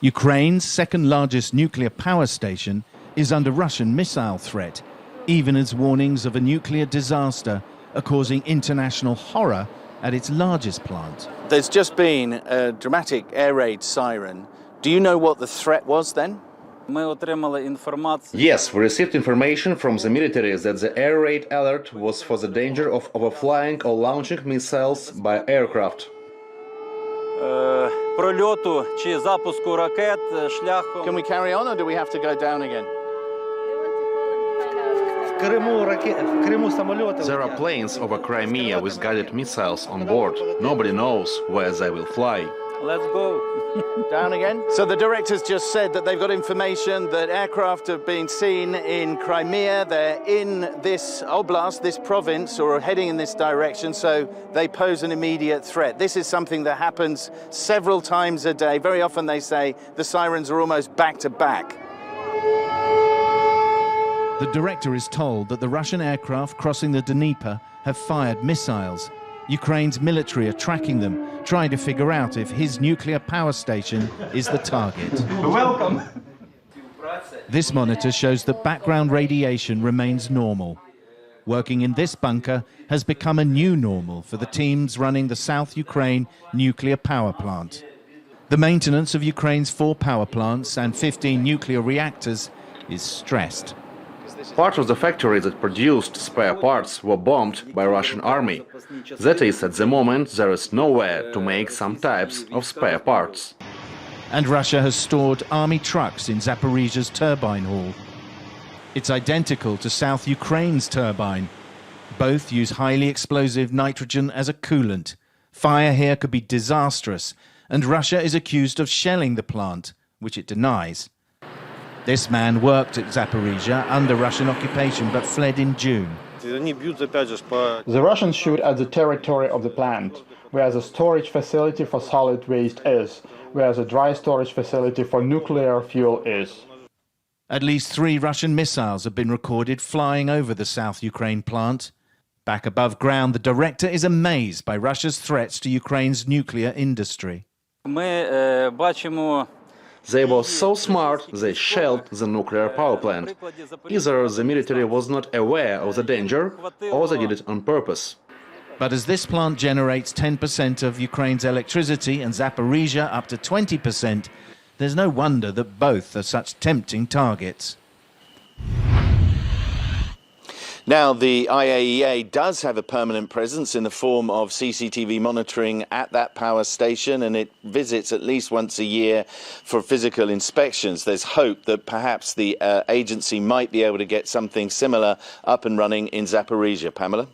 Ukraine's second-largest nuclear power station is under Russian missile threat, even as warnings of a nuclear disaster are causing international horror at its largest plant. There's just been a dramatic air raid siren. Do you know what the threat was then? Yes, we received information from the military that the air raid alert was for the danger of overflying or launching missiles by aircraft. Прольоту чи запуску ракет шляхом. Can we carry on or do we have to go down again? There are planes over Crimea with guided missiles on board. Nobody knows where they will fly. Let's go. Down again. So the director's just said that they've got information that aircraft have been seen in Crimea. They're in this oblast, this province, or are heading in this direction, so they pose an immediate threat. This is something that happens several times a day. Very often they say the sirens are almost back to back. The director is told that the Russian aircraft crossing the Dnieper have fired missiles. Ukraine's military are tracking them, trying to figure out if his nuclear power station is the target. Welcome. This monitor shows that background radiation remains normal. Working in this bunker has become a new normal for the teams running the South Ukraine nuclear power plant. The maintenance of Ukraine's 4 power plants and 15 nuclear reactors is stressed. Part of the factory that produced spare parts were bombed by Russian army. That is, at the moment, there is nowhere to make some types of spare parts. And Russia has stored army trucks in Zaporizhia's turbine hall. It's identical to South Ukraine's turbine. Both use highly explosive nitrogen as a coolant. Fire here could be disastrous, and Russia is accused of shelling the plant, which it denies. This man worked at Zaporizhia under Russian occupation but fled in June. The Russians shoot at the territory of the plant, where the storage facility for solid waste is, where the dry storage facility for nuclear fuel is. At least 3 Russian missiles have been recorded flying over the South Ukraine plant. Back above ground, the director is amazed by Russia's threats to Ukraine's nuclear industry. They were so smart they shelled the nuclear power plant. Either the military was not aware of the danger, or they did it on purpose. But as this plant generates 10% of Ukraine's electricity and Zaporizhia up to 20%, there's no wonder that both are such tempting targets. Now, the IAEA does have a permanent presence in the form of CCTV monitoring at that power station, and it visits at least once a year for physical inspections. There's hope that perhaps the agency might be able to get something similar up and running in Zaporizhia. Pamela?